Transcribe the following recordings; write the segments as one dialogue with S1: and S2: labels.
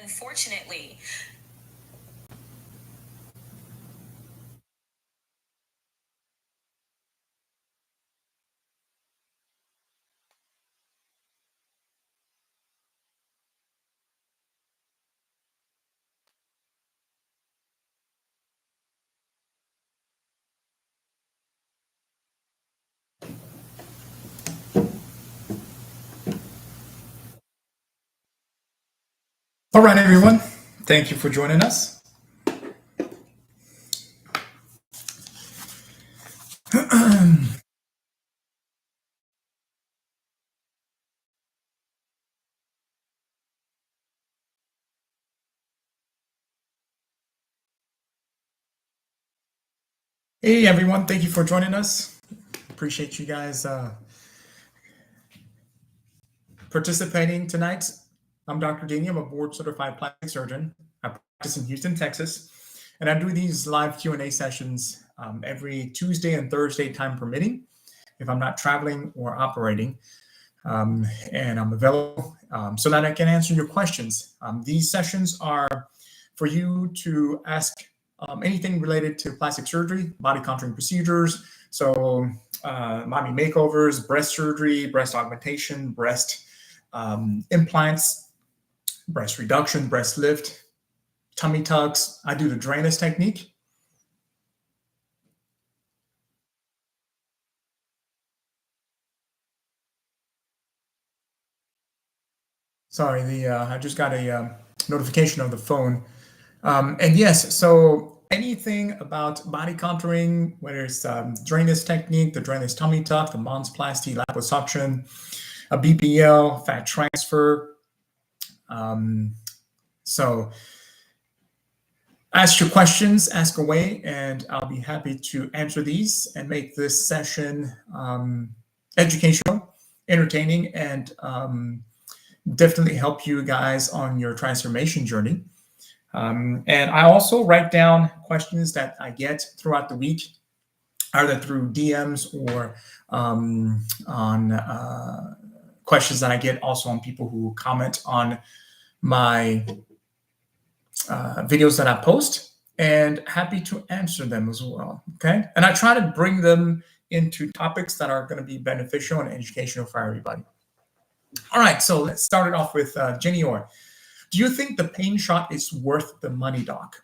S1: unfortunately.
S2: All right, everyone. Thank you for joining us. Hey, everyone. Thank you for joining us. Appreciate you guys participating tonight. I'm Dr. Deigni. I'm a board-certified plastic surgeon. I practice in Houston, Texas, and I do these live Q&A sessions every Tuesday and Thursday, time permitting, if I'm not traveling or operating. And I'm available so that I can answer your questions. These sessions are for you to ask anything related to plastic surgery, body contouring procedures, so mommy makeovers, breast surgery, breast augmentation, breast implants, breast reduction, breast lift, tummy tucks. I do the drainless technique. Sorry, I just got a notification of the phone. And yes, so anything about body contouring, whether it's drainless technique, the drainless tummy tuck, the monsplasty, liposuction, a BPL, fat transfer. So ask your questions, ask away, and I'll be happy to answer these and make this session educational, entertaining, and definitely help you guys on your transformation journey. And I also write down questions that I get throughout the week, either through DMs or on questions that I get also on people who comment on my videos that I post, and happy to answer them as well. Okay. And I try to bring them into topics that are going to be beneficial and educational for everybody. All right. So let's start it off with Jenny Orr. Do you think the pain shot is worth the money, Doc?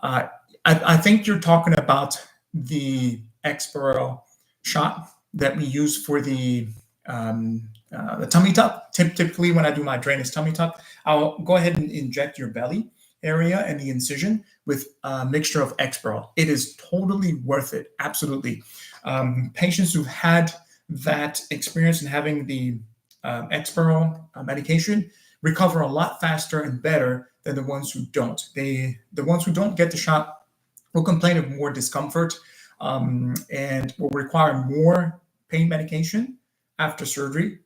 S2: I think you're talking about the Exparel shot that we use for the tummy tuck. Typically, when I do my drainless tummy tuck, I'll go ahead and inject your belly area and the incision with a mixture of Exparel. It is totally worth it. Absolutely. Patients who've had that experience in having the Exparel medication recover a lot faster and better than the ones who don't. The ones who don't get the shot will complain of more discomfort and will require more pain medication after surgery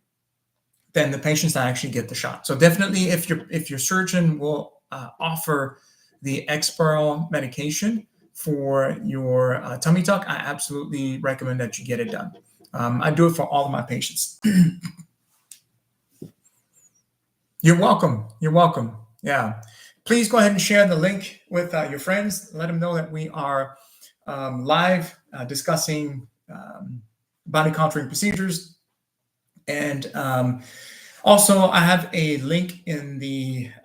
S2: than the patients that actually get the shot. So definitely, if your surgeon will offer the Exparel medication for your tummy tuck, I absolutely recommend that you get it done. I do it for all of my patients. You're welcome. You're welcome. Yeah. Please go ahead and share the link with your friends. Let them know that we are live discussing body contouring procedures. And also, I have a link in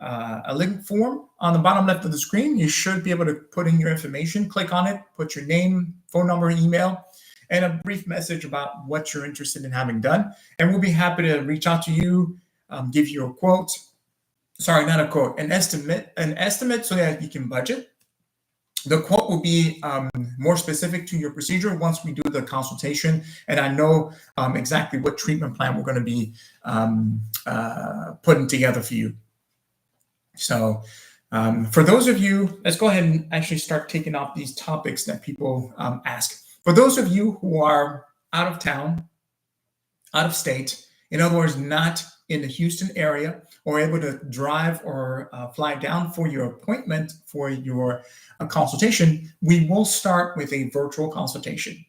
S2: a link form on the bottom left of the screen. You should be able to put in your information, click on it, put your name, phone number, email, and a brief message about what you're interested in having done. And we'll be happy to reach out to you, give you a quote. Sorry, not a quote, an estimate so that you can budget. The quote will be more specific to your procedure once we do the consultation, and I know exactly what treatment plan we're going to be putting together for you. So for those of you, let's go ahead and actually start taking off these topics that people ask. For those of you who are out of town, out of state, in other words, not in the Houston area, or able to drive or fly down for your appointment for your consultation, we will start with a virtual consultation.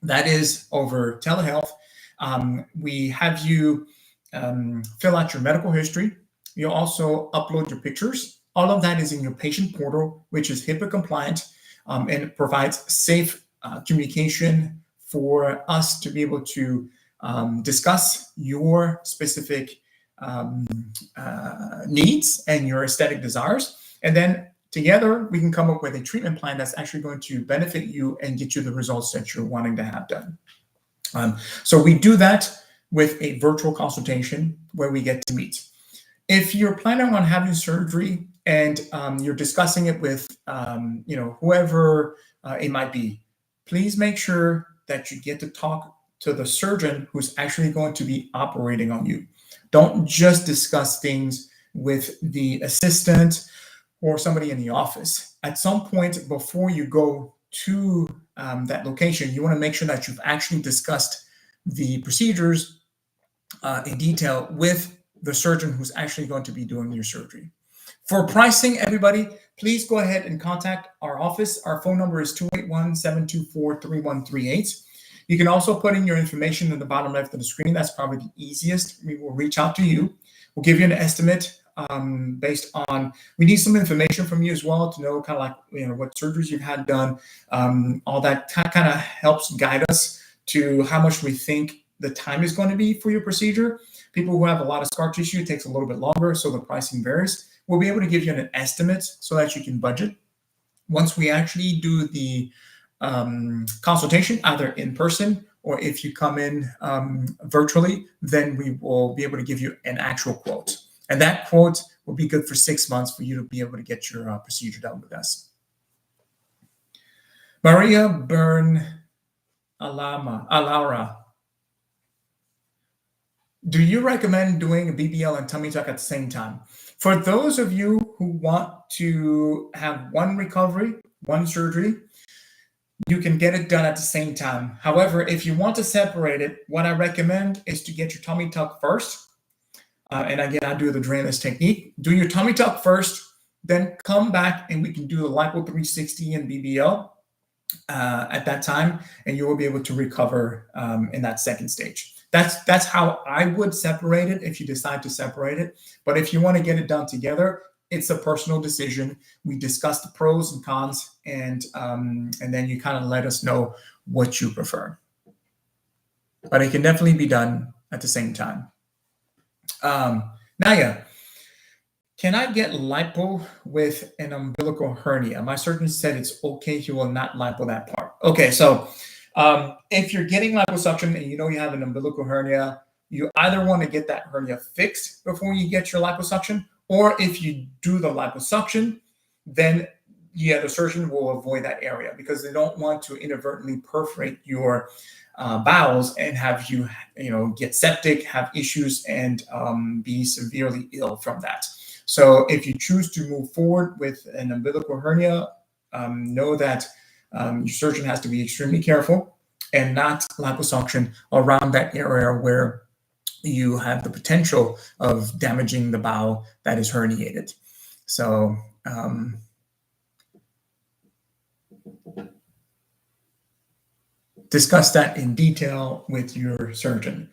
S2: That is over telehealth. We have you fill out your medical history, You also upload your pictures. All of that is in your patient portal, which is HIPAA compliant, and it provides safe communication for us to be able to discuss your specific needs and your aesthetic desires. And then together, we can come up with a treatment plan that's actually going to benefit you and get you the results that you're wanting to have done. So we do that with a virtual consultation where we get to meet. If you're planning on having surgery and you're discussing it with whoever it might be, please make sure that you get to talk to the surgeon who's actually going to be operating on you. Don't just discuss things with the assistant or somebody in the office. At some point before you go to that location, you want to make sure that you've actually discussed the procedures in detail with the surgeon who's actually going to be doing your surgery. For pricing, everybody, please go ahead and contact our office. Our phone number is 281-724-3138. You can also put in your information in the bottom left of the screen. That's probably the easiest. We will reach out to you. We'll give you an estimate based on, we need some information from you as well to know kind of like, what surgeries you've had done. All that kind of helps guide us to how much we think the time is going to be for your procedure. People who have a lot of scar tissue, it takes a little bit longer, so the pricing varies. We'll be able to give you an estimate so that you can budget. Once we actually do the consultation, either in person or if you come in virtually, then we will be able to give you an actual quote. And that quote will be good for 6 months for you to be able to get your procedure done with us. Maria Byrne Alaura. Do you recommend doing a BBL and tummy tuck at the same time? For those of you who want to have one recovery, one surgery, you can get it done at the same time. However, if you want to separate it, what I recommend is to get your tummy tuck first. And again, I do the drainless technique. Do your tummy tuck first, then come back and we can do the lipo 360 and BBL at that time, and you will be able to recover in that second stage. That's how I would separate it if you decide to separate it. But if you want to get it done together, it's a personal decision. We discuss the pros and cons, and then you kind of let us know what you prefer. But it can definitely be done at the same time. Naya, can I get lipo with an umbilical hernia? My surgeon said it's okay. He will not lipo that part. Okay, so if you're getting liposuction and you know you have an umbilical hernia, you either want to get that hernia fixed before you get your liposuction, or if you do the liposuction, then yeah, the surgeon will avoid that area because they don't want to inadvertently perforate your bowels and have you, get septic, have issues, and be severely ill from that. So if you choose to move forward with an umbilical hernia, know that your surgeon has to be extremely careful and not liposuction around that area where you have the potential of damaging the bowel that is herniated. So discuss that in detail with your surgeon.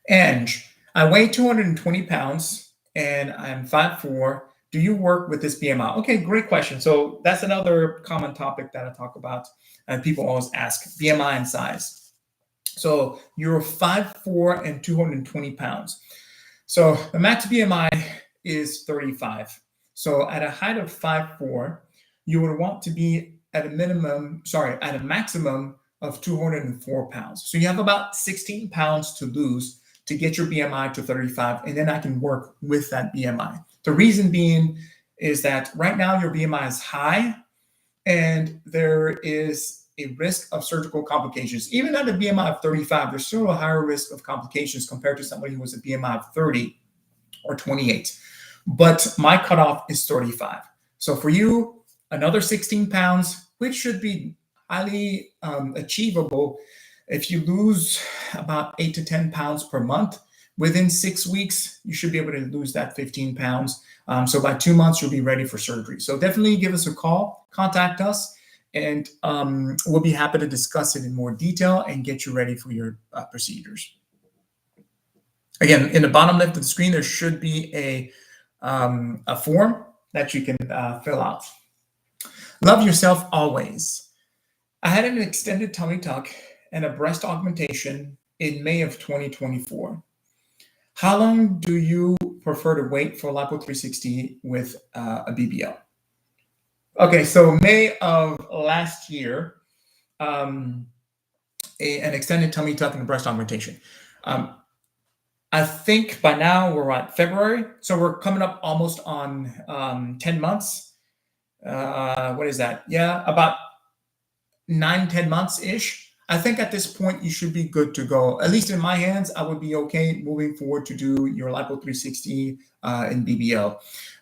S2: And I weigh 220 pounds and I'm 5'4". Do you work with this BMI? Okay, great question. So that's another common topic that I talk about and people always ask, BMI and size. So you're 5'4" and 220 pounds. So the max BMI is 35. So at a height of 5'4", you would want to be at a maximum of 204 pounds. So you have about 16 pounds to lose to get your BMI to 35, and then I can work with that BMI. The reason being is that right now your BMI is high and there is a risk of surgical complications. Even at a BMI of 35, there's still a higher risk of complications compared to somebody who has a BMI of 30 or 28. But my cutoff is 35. So for you, another 16 pounds, which should be highly achievable. If you lose about 8 to 10 pounds per month, within 6 weeks, you should be able to lose that 15 pounds. So by 2 months, you'll be ready for surgery. So definitely give us a call, contact us, and we'll be happy to discuss it in more detail and get you ready for your procedures. Again, in the bottom left of the screen, there should be a a form that you can fill out. Love yourself always. I had an extended tummy tuck and a breast augmentation in May of 2024. How long do you prefer to wait for Lipo 360 with a BBL? Okay, so May of last year, an extended tummy tuck and a breast augmentation. I think by now we're at February, so we're coming up almost on 10 months. What is that? Yeah, about 9-10 months ish. I think at this point you should be good to go. At least in my hands, I would be okay moving forward to do your Lipo 360 in BBL.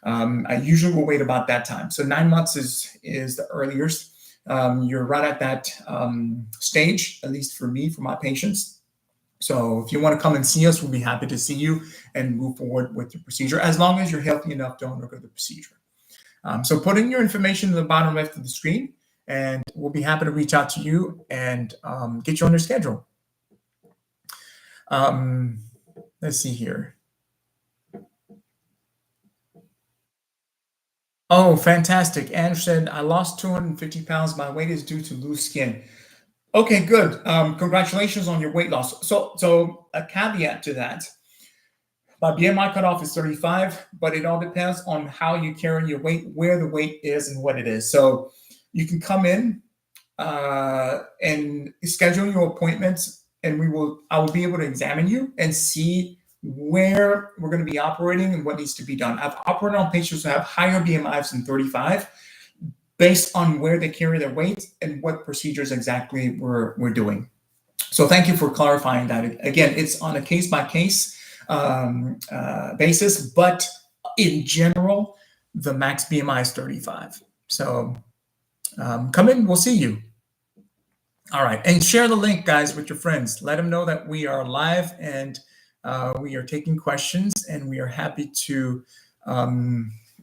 S2: I usually will wait about that time. So 9 months is the earliest. You're right at that stage, at least for me, for my patients. So if you want to come and see us, we'll be happy to see you and move forward with the procedure, as long as you're healthy enough to undergo the procedure. So put in your information in the bottom left of the screen, and we'll be happy to reach out to you and get you on your schedule. Let's see here. Oh, fantastic. Andrew said, I lost 250 pounds. My weight is due to loose skin. Okay, good. Congratulations on your weight loss. So a caveat to that. My BMI cutoff is 35, but it all depends on how you carry your weight, where the weight is, and what it is. So you can come in and schedule your appointments, and I will be able to examine you and see where we're going to be operating and what needs to be done. I've operated on patients who have higher BMIs than 35 based on where they carry their weight and what procedures exactly we're doing. So thank you for clarifying that. Again, it's on a case-by-case basis, but in general, the max BMI is 35. So come in, we'll see you. All right, and share the link, guys, with your friends. Let them know that we are live and we are taking questions, and we are happy to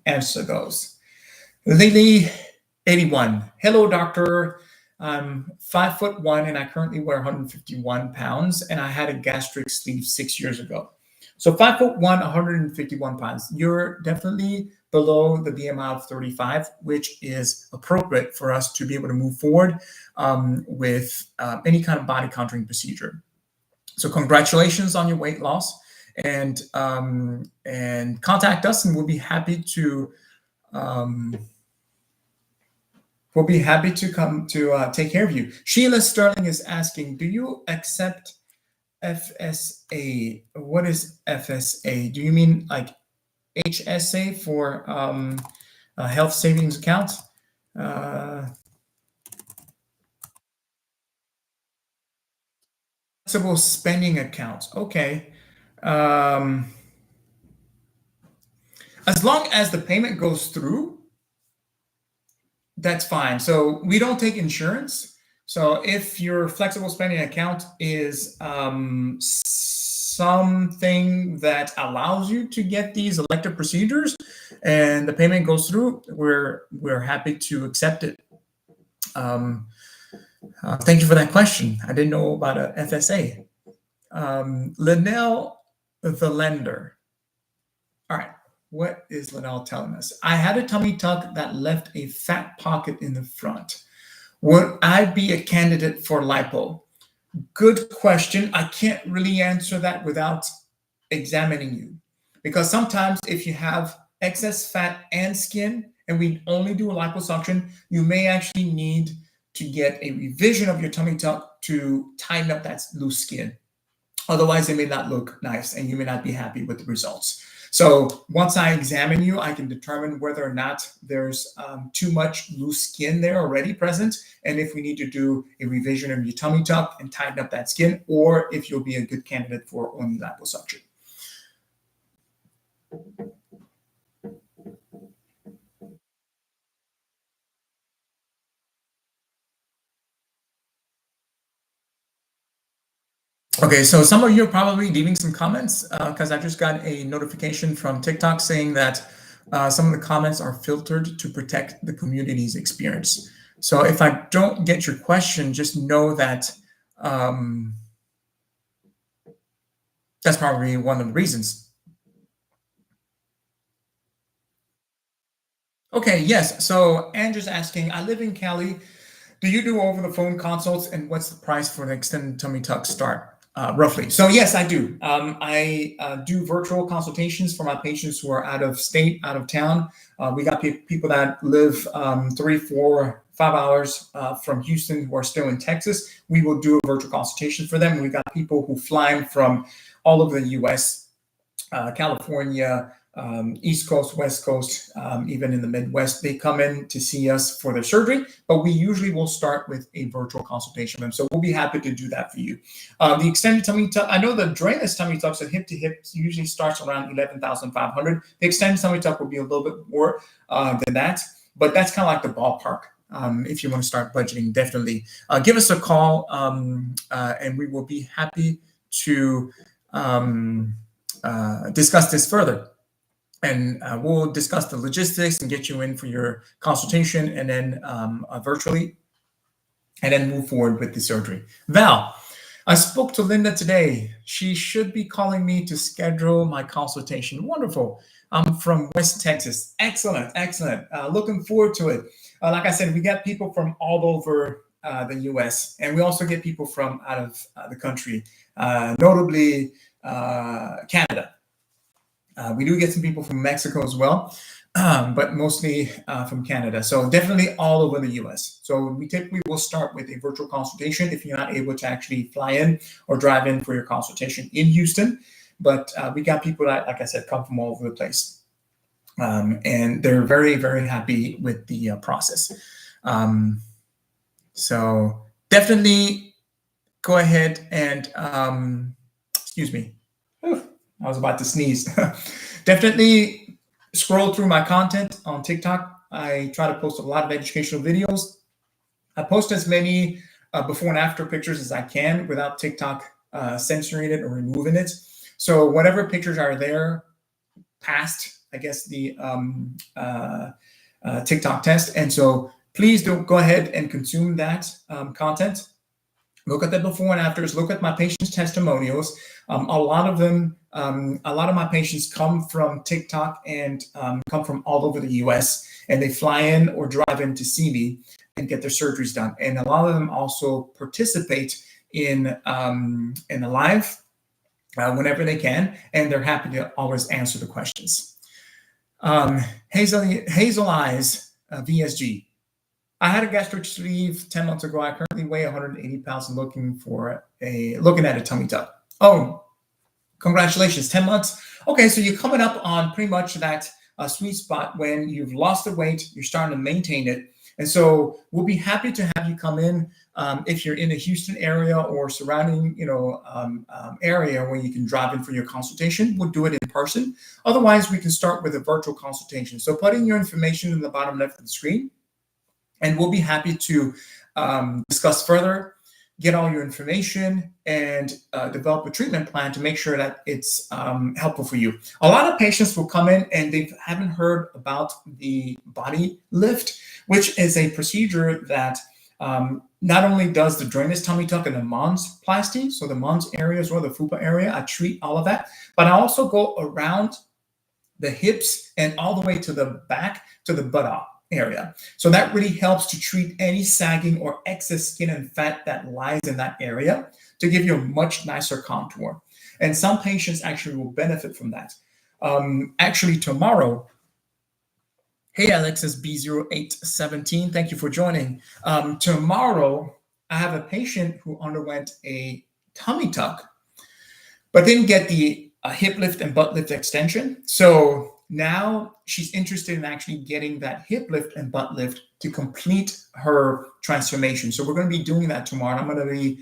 S2: answer those. Lily 81. Hello, doctor. I'm 5'1" and I currently weigh 151 pounds, and I had a gastric sleeve 6 years ago. So 5'1", 151 pounds. You're definitely below the BMI of 35, which is appropriate for us to be able to move forward with any kind of body contouring procedure. So congratulations on your weight loss, and contact us, and we'll be happy to come to take care of you. Sheila Sterling is asking, do you accept FSA? What is FSA? Do you mean like HSA for a health savings account? Flexible spending accounts. Okay. As long as the payment goes through, that's fine. So we don't take insurance. So if your flexible spending account is something that allows you to get these elective procedures and the payment goes through, we're happy to accept it. Thank you for that question. I didn't know about a FSA. Linnell, the lender. All right. What is Linnell telling us? I had a tummy tuck that left a fat pocket in the front. Would I be a candidate for lipo? Good question. I can't really answer that without examining you, because sometimes if you have excess fat and skin and we only do a liposuction, you may actually need to get a revision of your tummy tuck to tighten up that loose skin. Otherwise, it may not look nice and you may not be happy with the results. So once I examine you, I can determine whether or not there's too much loose skin there already present, and if we need to do a revision of your tummy tuck and tighten up that skin, or if you'll be a good candidate for only liposuction. Okay, so some of you are probably leaving some comments because I just got a notification from TikTok saying that some of the comments are filtered to protect the community's experience. So if I don't get your question, just know that that's probably one of the reasons. Okay, yes. So Andrew's asking, I live in Cali. Do you do over the phone consults, and what's the price for an extended tummy tuck start, roughly? So yes, I do. I do virtual consultations for my patients who are out of state, out of town. We got people that live 3, 4, 5 hours from Houston who are still in Texas. We will do a virtual consultation for them. We got people who fly in from all over the U.S., California, East Coast, West Coast, even in the Midwest. They come in to see us for their surgery, but we usually will start with a virtual consultation with them. So we'll be happy to do that for you. The extended tummy tuck, I know the drainless tummy tucks at hip to hip usually starts around 11,500. The extended tummy tuck will be a little bit more than that, but that's kind of like the ballpark. If you want to start budgeting, definitely give us a call, and we will be happy to discuss this further. And we'll discuss the logistics and get you in for your consultation, and then virtually, and then move forward with the surgery. Val, I spoke to Linda today. She should be calling me to schedule my consultation. Wonderful. I'm from West Texas. Excellent, excellent. Looking forward to it. Like I said, we get people from all over the U.S., and we also get people from out of the country, notably Canada. We do get some people from Mexico as well, but mostly from Canada. So definitely all over the US. So we typically will start with a virtual consultation if you're not able to actually fly in or drive in for your consultation in Houston. But we got people that, like I said, come from all over the place. And they're very, very happy with the process. So definitely go ahead and, excuse me. I was about to sneeze. Definitely scroll through my content on TikTok. I try to post a lot of educational videos. I post as many before and after pictures as I can without TikTok censoring it or removing it. So whatever pictures are there past, I guess, the TikTok test. And so please don't go ahead and consume that content. Look at the before and afters. Look at my patients' testimonials. A lot of them, a lot of my patients come from TikTok and come from all over the U.S. and they fly in or drive in to see me and get their surgeries done. And a lot of them also participate in a live whenever they can, and they're happy to always answer the questions. Hazel Eyes, VSG. I had a gastric sleeve 10 months ago. I currently weigh 180 pounds and looking at a tummy tuck. Oh, congratulations, 10 months. Okay, so you're coming up on pretty much that sweet spot when you've lost the weight, you're starting to maintain it. And so we'll be happy to have you come in if you're in the Houston area or surrounding, area where you can drive in for your consultation. We'll do it in person. Otherwise, we can start with a virtual consultation. So put in your information in the bottom left of the screen, and we'll be happy to discuss further, get all your information, and develop a treatment plan to make sure that it's helpful for you. A lot of patients will come in and they haven't heard about the body lift, which is a procedure that not only does the drainless tummy tuck and the Mons plasty, so the Mons area as well, the FUPA area, I treat all of that, but I also go around the hips and all the way to the back to the buttock area. So that really helps to treat any sagging or excess skin and fat that lies in that area to give you a much nicer contour. And some patients actually will benefit from that. Actually, tomorrow, hey, Alexis B0817, thank you for joining. Tomorrow, I have a patient who underwent a tummy tuck, but didn't get the hip lift and butt lift extension. So now she's interested in actually getting that hip lift and butt lift to complete her transformation. So we're going to be doing that tomorrow. I'm going to be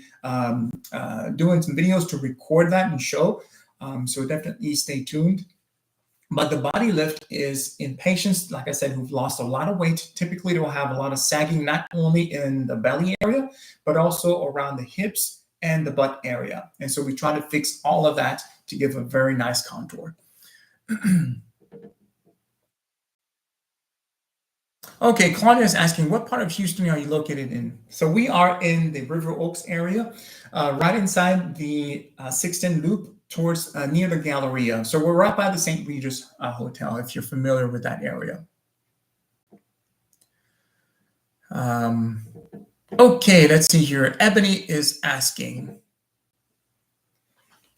S2: doing some videos to record that and show. So definitely stay tuned. But the body lift is in patients, like I said, who've lost a lot of weight. Typically, they'll have a lot of sagging, not only in the belly area, but also around the hips and the butt area. And so we try to fix all of that to give a very nice contour. Okay, Claudia is asking, what part of Houston are you located in? So we are in the River Oaks area, right inside the Sixton Loop towards near the Galleria. So we're right by the St. Regis Hotel, if you're familiar with that area. Okay, let's see here. Ebony is asking,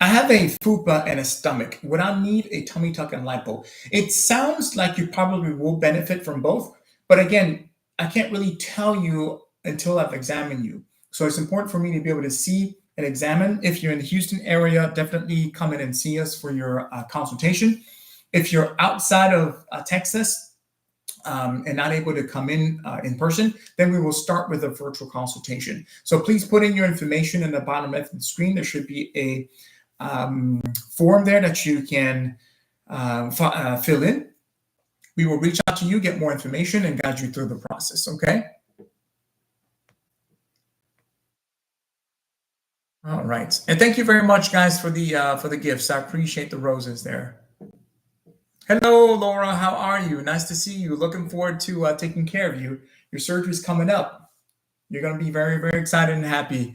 S2: I have a fupa and a stomach. Would I need a tummy tuck and lipo? It sounds like you probably will benefit from both, but again, I can't really tell you until I've examined you. So it's important for me to be able to see and examine. If you're in the Houston area, definitely come in and see us for your consultation. If you're outside of Texas, and not able to come in person, then we will start with a virtual consultation. So please put in your information in the bottom left of the screen. There should be a form there that you can fill in. We will reach out to you, get more information, and guide you through the process. Okay. All right, and thank you very much, guys, for the gifts. I appreciate the roses there. Hello, Laura. How are you? Nice to see you. Looking forward to taking care of you. Your surgery's coming up. You're going to be very, very excited and happy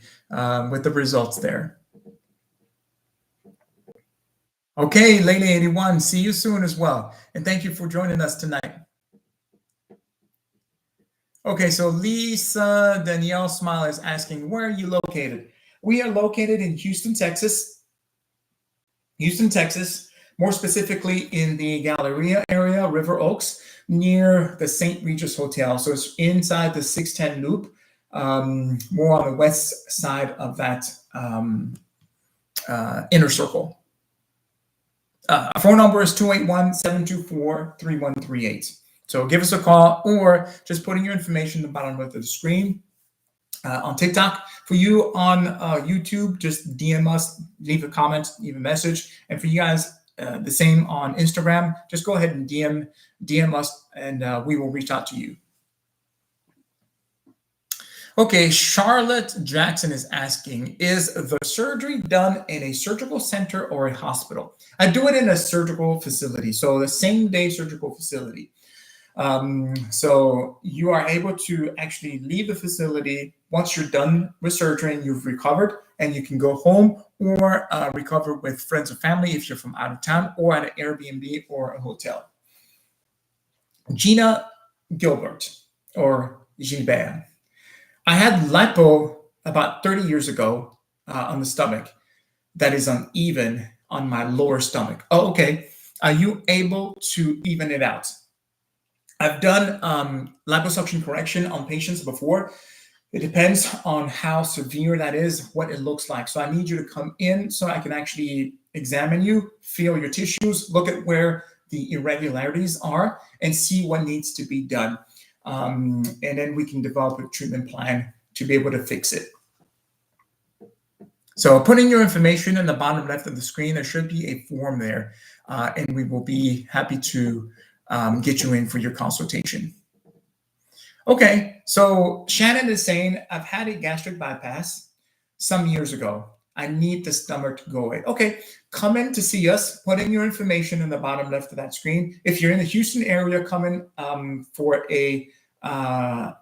S2: with the results there. Okay, Lady 81, see you soon as well. And thank you for joining us tonight. Okay, so Lisa Danielle Smile is asking, where are you located? We are located in Houston, Texas. Houston, Texas, more specifically in the Galleria area, River Oaks, near the St. Regis Hotel. So it's inside the 610 Loop, more on the west side of that inner circle. Our phone number is 281-724-3138. So give us a call or just put in your information in the bottom left of the screen. On TikTok, for you on YouTube, just DM us, leave a comment, leave a message. And for you guys, the same on Instagram, just go ahead and DM us and we will reach out to you. Okay, Charlotte Jackson is asking, is the surgery done in a surgical center or a hospital? I do it in a surgical facility, so the same day surgical facility. So you are able to actually leave the facility once you're done with surgery and you've recovered, and you can go home or recover with friends or family if you're from out of town, or at an Airbnb or a hotel. Gina Gilbert, or Gilbert. I had lipo about 30 years ago on the stomach that is uneven on my lower stomach. Oh, okay. Are you able to even it out? I've done liposuction correction on patients before. It depends on how severe that is, what it looks like. So I need you to come in so I can actually examine you, feel your tissues, look at where the irregularities are, and see what needs to be done. And then we can develop a treatment plan to be able to fix it. So put in your information in the bottom left of the screen. There should be a form there, and we will be happy to get you in for your consultation. Okay, so Shannon is saying, I've had a gastric bypass some years ago. I need the stomach to go away. Okay, come in to see us. Put in your information in the bottom left of that screen. If you're in the Houston area, come in for a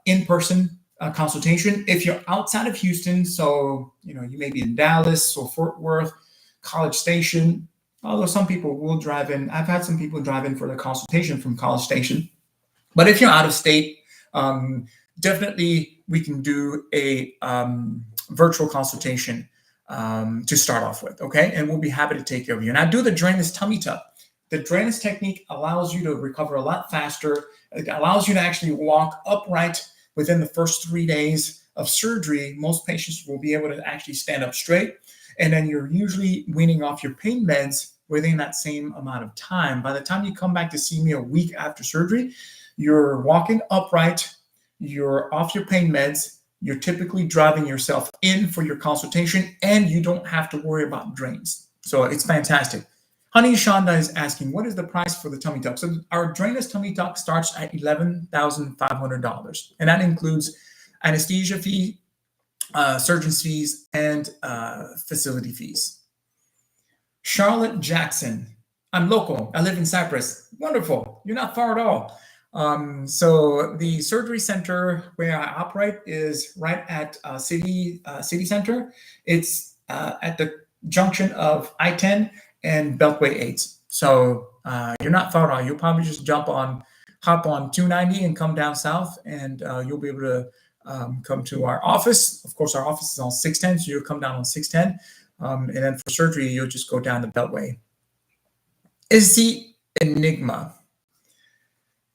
S2: in-person consultation. If you're outside of Houston, so you may be in Dallas or Fort Worth, College Station, although some people will drive in. I've had some people drive in for the consultation from College Station. But if you're out of state, definitely we can do a virtual consultation to start off with, okay? And we'll be happy to take care of you. And I do the drainless tummy tuck. The drainless technique allows you to recover a lot faster. It allows you to actually walk upright within the first 3 days of surgery. Most patients will be able to actually stand up straight. And then you're usually weaning off your pain meds within that same amount of time. By the time you come back to see me a week after surgery, you're walking upright, you're off your pain meds, you're typically driving yourself in for your consultation, and you don't have to worry about drains. So it's fantastic. Honey Shonda is asking, what is the price for the tummy tuck? So our drainless tummy tuck starts at $11,500, and that includes anesthesia fee, surgeon's fees, and facility fees. Charlotte Jackson, I'm local. I live in Cyprus. Wonderful. You're not far at all. So the surgery center where I operate is right at City Center. It's at the junction of I-10 and Beltway 8. So you're not far at all. You'll probably just jump on hop on 290 and come down south, and you'll be able to come to our office. Of course, our office is on 610, so you'll come down on 610. And then for surgery, you'll just go down the Beltway. Is the enigma.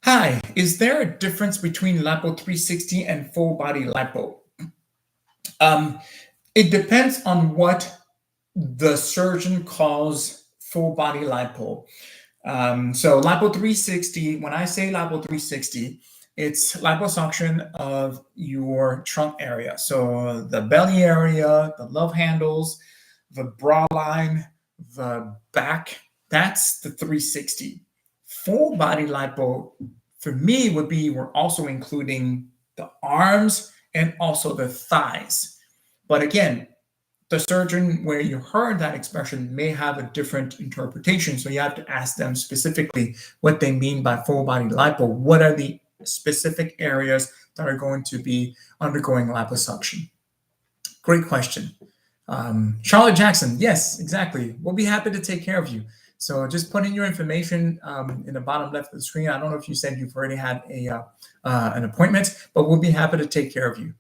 S2: Hi, is there a difference between lipo 360 and full body lipo? It depends on what the surgeon calls full body lipo. So lipo 360, when I say lipo 360, it's liposuction of your trunk area. So the belly area, the love handles, the bra line, the back, that's the 360. Full body lipo for me would be we're also including the arms and also the thighs. But again, the surgeon where you heard that expression may have a different interpretation. So you have to ask them specifically what they mean by full body lipo. What are the specific areas that are going to be undergoing liposuction? Great question. Charlotte Jackson, yes, exactly. We'll be happy to take care of you. So just put in your information in the bottom left of the screen. I don't know if you said you've already had an appointment, but we'll be happy to take care of you.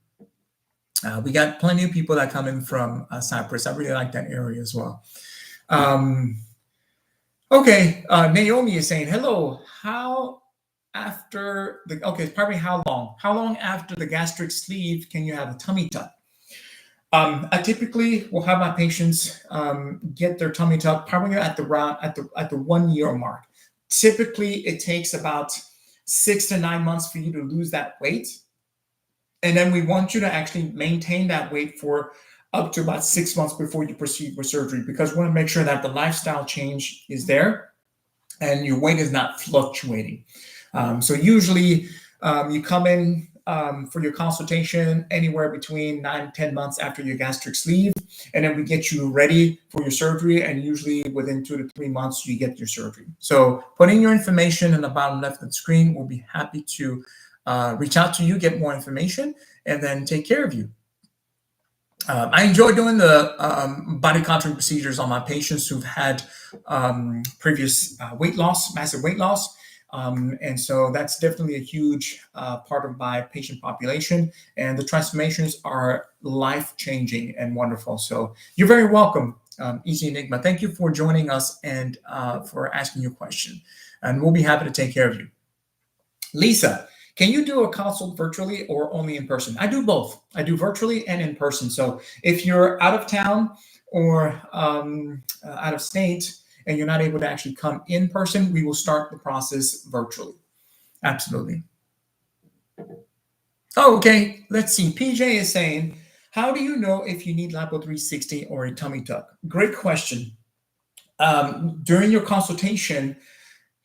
S2: We got plenty of people that come in from Cyprus. I really like that area as well. Okay, Naomi is saying, hello, how after the, okay, probably how long after the gastric sleeve can you have a tummy tuck? I typically will have my patients get their tummy tuck probably at the 1 year mark. Typically, it takes about 6 to 9 months for you to lose that weight. And then we want you to actually maintain that weight for up to about 6 months before you proceed with surgery, because we want to make sure that the lifestyle change is there and your weight is not fluctuating. So usually you come in for your consultation anywhere between 9 and 10 months after your gastric sleeve, and then we get you ready for your surgery, and usually within 2 to 3 months you get your surgery. So put in your information in the bottom left of the screen. We'll be happy to reach out to you, get more information, and then take care of you. I enjoy doing the body contouring procedures on my patients who've had previous weight loss, massive weight loss. And so that's definitely a huge part of my patient population. And the transformations are life-changing and wonderful. So you're very welcome, Easy Enigma. Thank you for joining us and for asking your question. And we'll be happy to take care of you. Lisa, can you do a consult virtually or only in person? I do both. I do virtually and in person. So if you're out of town or out of state, and you're not able to actually come in person, we will start the process virtually. Absolutely. Oh, okay, let's see. PJ is saying, how do you know if you need lipo 360 or a tummy tuck? Great question. During your consultation,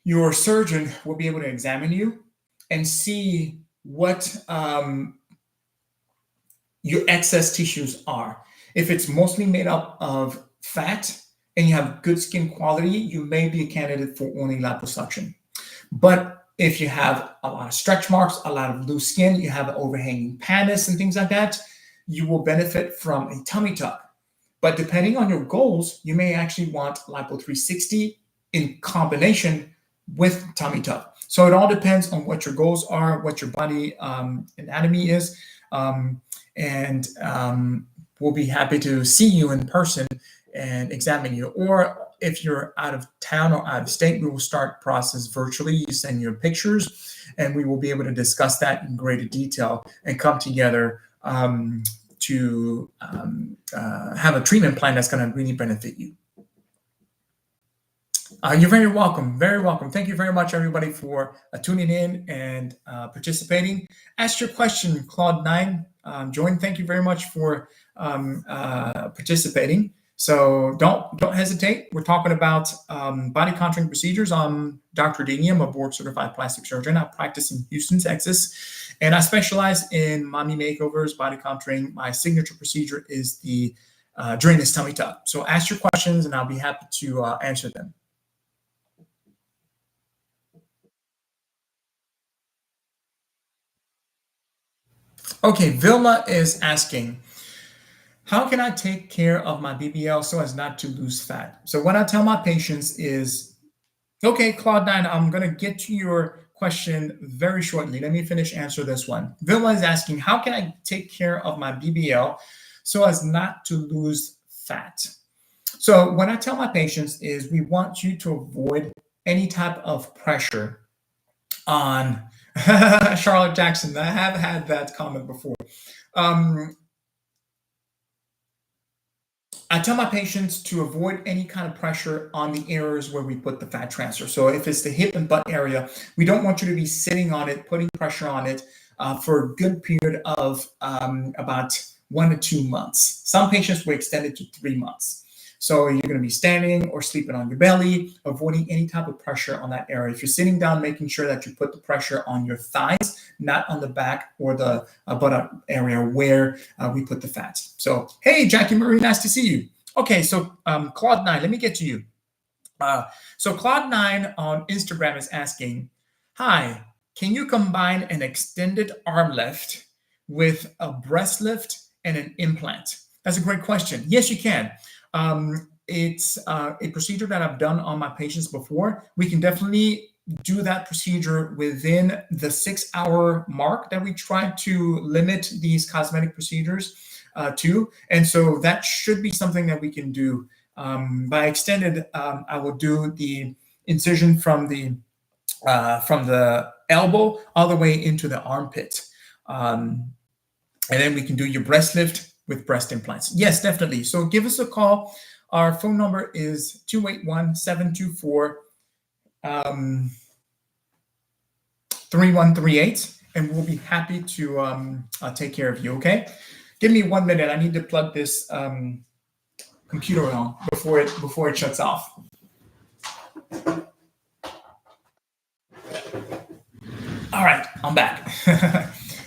S2: your surgeon will be able to examine you and see what your excess tissues are. If it's mostly made up of fat, and you have good skin quality, you may be a candidate for only liposuction. But if you have a lot of stretch marks, a lot of loose skin, you have an overhanging pannus and things like that, you will benefit from a tummy tuck. But depending on your goals, you may actually want lipo 360 in combination with tummy tuck. So it all depends on what your goals are, what your body anatomy is, and we'll be happy to see you in person and examine you. Or if you're out of town or out of state, we will start process virtually. You send your pictures and we will be able to discuss that in greater detail and come together to have a treatment plan that's going to really benefit you. You're very welcome. Very welcome. Thank you very much, everybody, for tuning in and participating. Ask your question, Claude9. Join. Thank you very much for participating. So don't hesitate. We're talking about body contouring procedures. I'm Dr. Deigni. I'm a board-certified plastic surgeon. I practice in Houston, Texas, and I specialize in mommy makeovers, body contouring. My signature procedure is the drainless tummy tuck. So ask your questions, and I'll be happy to answer them. Okay, Vilma is asking, how can I take care of my BBL so as not to lose fat? So what I tell my patients is, okay, Claude9, I'm going to get to your question very shortly. Let me finish answer this one. Villa is asking, how can I take care of my BBL so as not to lose fat? So what I tell my patients is we want you to avoid any type of pressure on Charlotte Jackson. I have had that comment before. I tell my patients to avoid any kind of pressure on the areas where we put the fat transfer. So if it's the hip and butt area, we don't want you to be sitting on it, putting pressure on it for a good period of about 1 to 2 months. Some patients will extend it to 3 months. So you're going to be standing or sleeping on your belly, avoiding any type of pressure on that area. If you're sitting down, making sure that you put the pressure on your thighs, not on the back or the buttock area where we put the fat. So, hey, Jackie Marie, nice to see you. Okay, so Claude9, let me get to you. So Claude9 on Instagram is asking, hi, can you combine an extended arm lift with a breast lift and an implant? That's a great question. Yes, you can. It's a procedure that I've done on my patients before. We can definitely do that procedure within the 6-hour mark that we try to limit these cosmetic procedures to. And so that should be something that we can do. By extended, I will do the incision from the elbow all the way into the armpit. And then we can do your breast lift with breast implants. Yes, definitely. So give us a call. Our phone number is 281-724-3138, and we'll be happy to take care of you, okay? Give me 1 minute. I need to plug this computer on before it shuts off. All right, I'm back.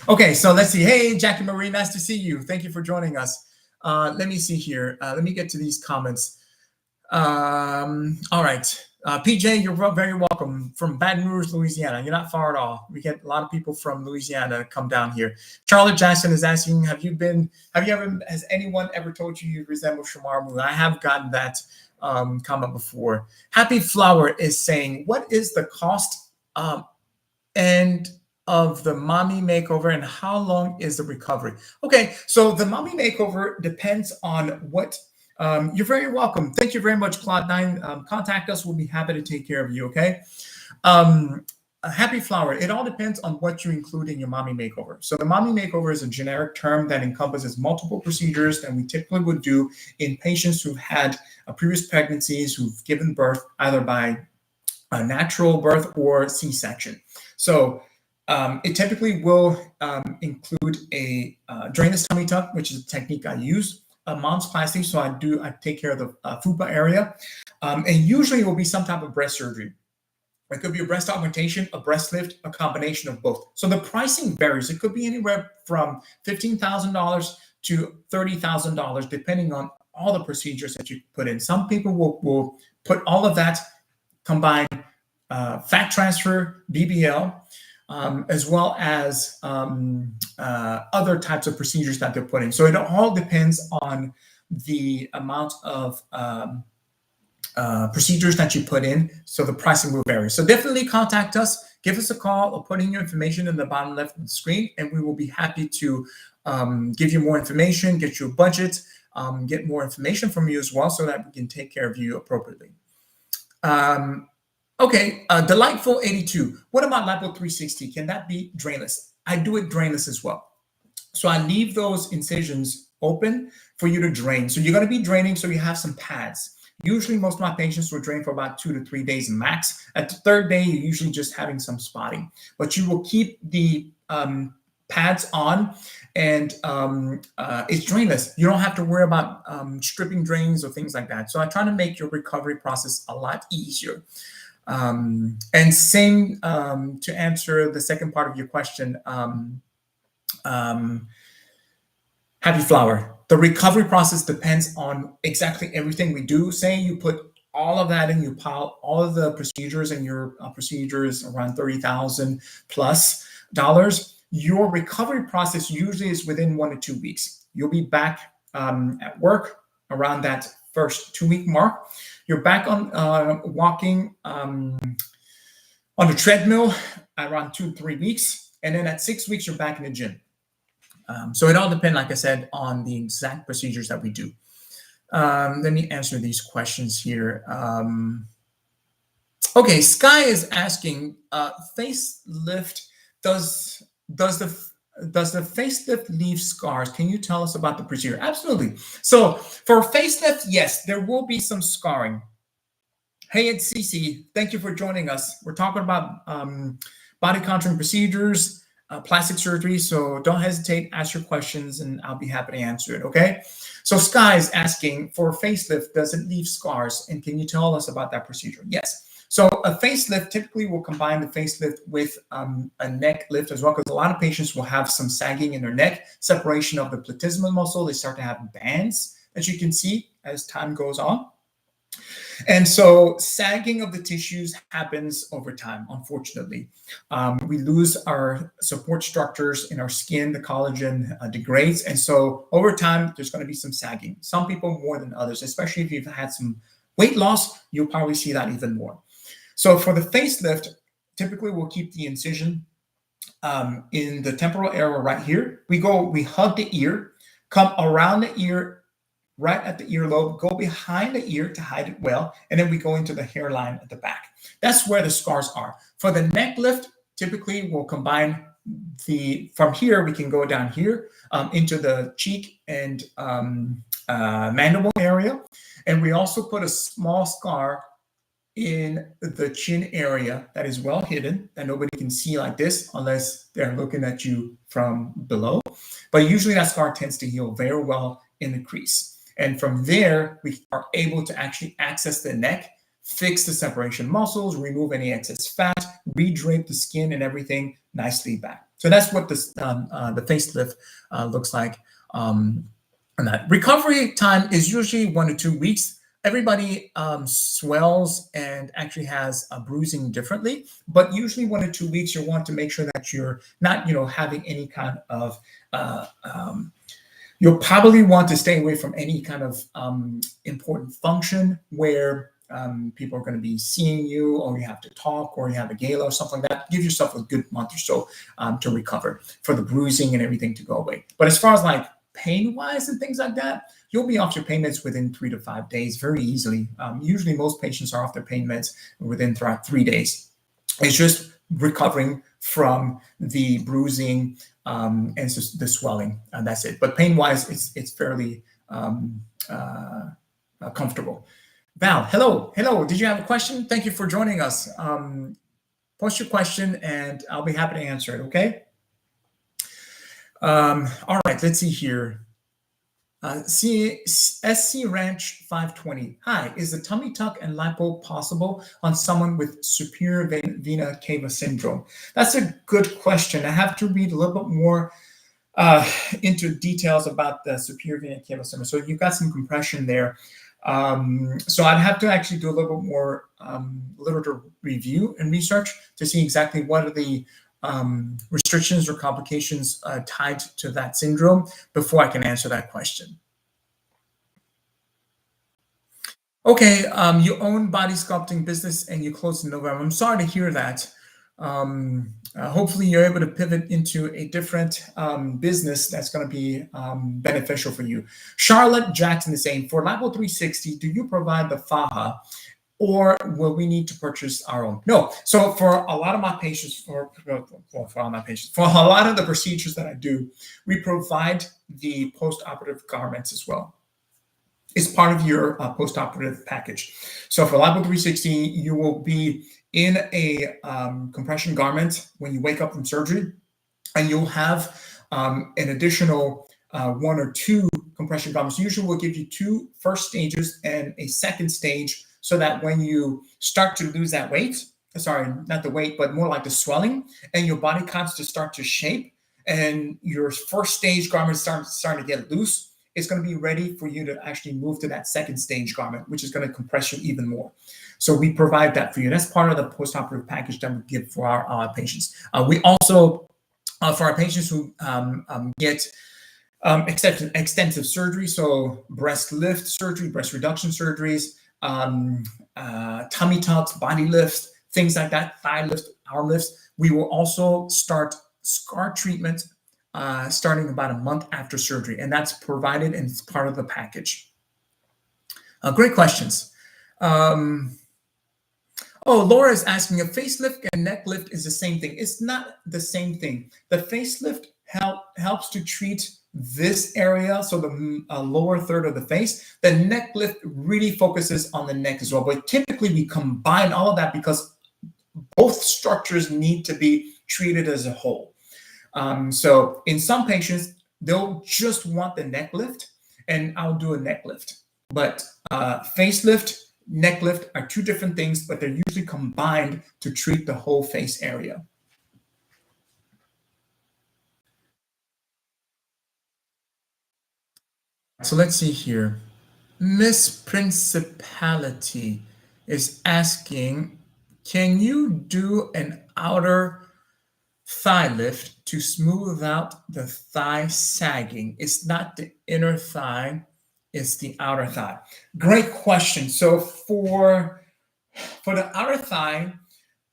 S2: Okay, so let's see. Hey, Jackie Marie, nice to see you. Thank you for joining us. Let me see here. Let me get to these comments. All right. PJ, you're very welcome from Baton Rouge, Louisiana. You're not far at all. We get a lot of people from Louisiana come down here. Charlotte Jackson is asking, has anyone ever told you resemble Shamar Moon? I have gotten that comment before. Happy Flower is saying, what is the cost and of the mommy makeover and how long is the recovery? Okay, so the mommy makeover depends on what you're very welcome. Thank you very much, Claude9. Contact us. We'll be happy to take care of you, okay? Happy Flower, it all depends on what you include in your mommy makeover. So the mommy makeover is a generic term that encompasses multiple procedures that we typically would do in patients who've had previous pregnancies, who've given birth either by a natural birth or C-section. So it typically will include a drainless tummy tuck, which is a technique I use, a mom's plasty, so I take care of the fupa area, and usually it will be some type of breast surgery. It could be a breast augmentation, a breast lift, a combination of both. So the pricing varies. It could be anywhere from $15,000 to $30,000, depending on all the procedures that you put in. Some people will put all of that combined fat transfer, BBL, as well as other types of procedures that they're putting. So it all depends on the amount of procedures that you put in. So the pricing will vary. So definitely contact us, give us a call, or put in your information in the bottom left of the screen, and we will be happy to give you more information, get you a budget, get more information from you as well so that we can take care of you appropriately. Okay, Delightful 82. What about Lipo 360? Can that be drainless? I do it drainless as well. So I leave those incisions open for you to drain. So you're going to be draining, so you have some pads. Usually, most of my patients will drain for about 2 to 3 days max. At the third day, you're usually just having some spotting. But you will keep the pads on, and it's drainless. You don't have to worry about stripping drains or things like that. So I try to make your recovery process a lot easier. And same to answer the second part of your question, Happy Flower. The recovery process depends on exactly everything we do. Say you put all of that in, you pile all of the procedures, and your procedures around $30,000 plus. Your recovery process usually is within 1 to 2 weeks. You'll be back at work around that first 2-week mark. You're back on walking on the treadmill around 2-3 weeks. And then at 6 weeks, you're back in the gym. So it all depends, like I said, on the exact procedures that we do. Let me answer these questions here. Okay, Sky is asking, facelift, does the facelift leave scars? Can you tell us about the procedure? Absolutely. So for facelift, yes, there will be some scarring. Hey, it's Cece. Thank you for joining us. We're talking about body contouring procedures, plastic surgery. So don't hesitate, ask your questions, and I'll be happy to answer it, okay? So Sky is asking, for facelift, does it leave scars? And can you tell us about that procedure? Yes. So a facelift typically will combine the facelift with a neck lift as well, because a lot of patients will have some sagging in their neck, separation of the platysmal muscle. They start to have bands, as you can see, as time goes on. And so sagging of the tissues happens over time, unfortunately. We lose our support structures in our skin, the collagen degrades. And so over time, there's going to be some sagging. Some people more than others, especially if you've had some weight loss, you'll probably see that even more. So for the facelift, typically we'll keep the incision in the temporal area right here. We hug the ear, come around the ear, right at the earlobe, go behind the ear to hide it well, and then we go into the hairline at the back. That's where the scars are. For the neck lift, typically we'll combine from here, we can go down here into the cheek and mandible area. And we also put a small scar in the chin area that is well hidden, that nobody can see like this unless they're looking at you from below. But usually that scar tends to heal very well in the crease. And from there, we are able to actually access the neck, fix the separation muscles, remove any excess fat, redrape the skin and everything nicely back. So that's what the facelift looks like. And that recovery time is usually 1 to 2 weeks. Everybody swells and actually has a bruising differently, but usually 1 to 2 weeks, you want to make sure that you're not, having any kind of, you'll probably want to stay away from any kind of important function where people are going to be seeing you, or you have to talk, or you have a gala or something like that. Give yourself a good month or so to recover, for the bruising and everything to go away. But as far as like pain-wise and things like that, you'll be off your pain meds within 3 to 5 days very easily. Usually most patients are off their pain meds within 3 days. It's just recovering from the bruising and the swelling, and that's it. But pain-wise, it's fairly comfortable. Val, hello. Did you have a question? Thank you for joining us. Post your question, and I'll be happy to answer it, okay? All right, let's see here. SC Ranch 520. Hi, is the tummy tuck and lipo possible on someone with superior vena cava syndrome? That's a good question. I have to read a little bit more into details about the superior vena cava syndrome. So you've got some compression there. So I'd have to actually do a little bit more literature review and research to see exactly what are the restrictions or complications tied to that syndrome before I can answer that question. Okay, you own body sculpting business and you closed in November. I'm sorry to hear that. Hopefully you're able to pivot into a different business that's going to be beneficial for you. Charlotte Jackson is saying, for Lipo 360, do you provide the faja, or will we need to purchase our own? No. So for a lot of my patients, for a lot of the procedures that I do, we provide the post-operative garments as well. It's part of your post-operative package. So for Lipo 360, you will be in a compression garment when you wake up from surgery, and you'll have an additional 1 or 2 compression garments. Usually we'll give you 2 first stages and a second stage, so that when you start to lose that weight, sorry, not the weight, but more like the swelling, and your body counts to start to shape, and your first stage garment starting to get loose, it's going to be ready for you to actually move to that second stage garment, which is going to compress you even more. So we provide that for you. That's part of the postoperative package that we give for our patients. We also, for our patients who get extensive surgery, so breast lift surgery, breast reduction surgeries, tummy tucks, body lifts, things like that, thigh lifts, arm lifts, We will also start scar treatment starting about a month after surgery, and that's provided and it's part of the package. Great questions. Laura is asking if facelift and neck lift is the same thing. It's not the same thing. The facelift helps to treat this area, so the lower third of the face. The neck lift really focuses on the neck as well. But typically we combine all of that because both structures need to be treated as a whole. So in some patients, they'll just want the neck lift, and I'll do a neck lift. But facelift, neck lift are two different things, but they're usually combined to treat the whole face area. So let's see here. Miss Principality is asking, can you do an outer thigh lift to smooth out the thigh sagging? It's not the inner thigh, it's the outer thigh. Great question. So for the outer thigh,